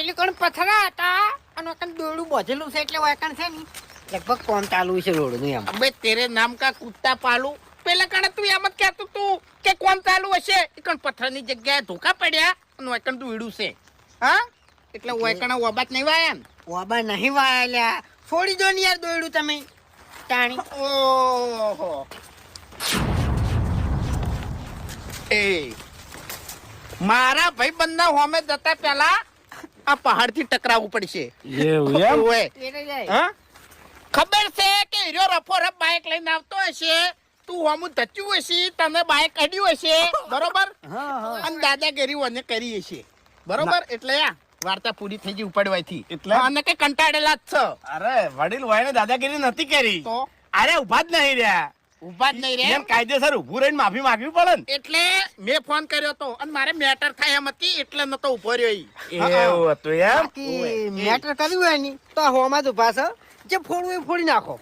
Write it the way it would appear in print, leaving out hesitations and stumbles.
પેલી કોણ પથરા હતા અને કણ દોરડું બોધેલું છે એટલે વાકણ છે ને લગભગ કોમ ચાલુ છે રોડનું એમ. અબે તેરે નામ કા કુત્તા પાલું. પેલા કણે તું એમ જ કહેતું તું કે કોણ ચાલુ હશે કણ પથ્થરની જગ્યાએ ધોકા પડ્યા અને વાકણ તું ઈડું છે હા એટલે વાકણ ઓબાત નહીં વાયા ને. વાબા નહીં વાયલા છોડી દો ને યાર દોરડું તમે તાણી. ઓહો એ મારા ભાઈ બંધા હોમે જતા પહેલા આ પહાડ થી ટકરાવવું પડશે. એવું એમ? ઓવે. એટલે જાય. હા ખબર છે કે હીરો રફો રફ બાઇક લઈને આવતો હશે તું હોમું ધચ્યું હશે તને બાઇક અડ્યું હશે બરોબર હા હા અને દાદાગીરી ઓને કરી હશે બરોબર એટલે આ વાર્તા પૂરી થઈ ગઈ ઉપડવાથી એટલે? અને કે કંટાળેલા જ છે અરે વડીલ વાયને દાદાગીરી નથી કરી. તો અરે ઉભા જ નહીં રહ્યા. ઉભા જ નહીં રે એમ કાયદેસર ઉભું રહીને માફી માંગવી પડે ને. એટલે મેં ફોન કર્યો તો અને મારે મેટર થાય એમ હતી એટલે નતો ઉભો રહ્યો ઈ. એવું હતું એમ? બાકી મેટર કર્યું હોય ને તો આ હોમાં જ ઉભા છે જે ફોડવું એ ફોડી નાખો.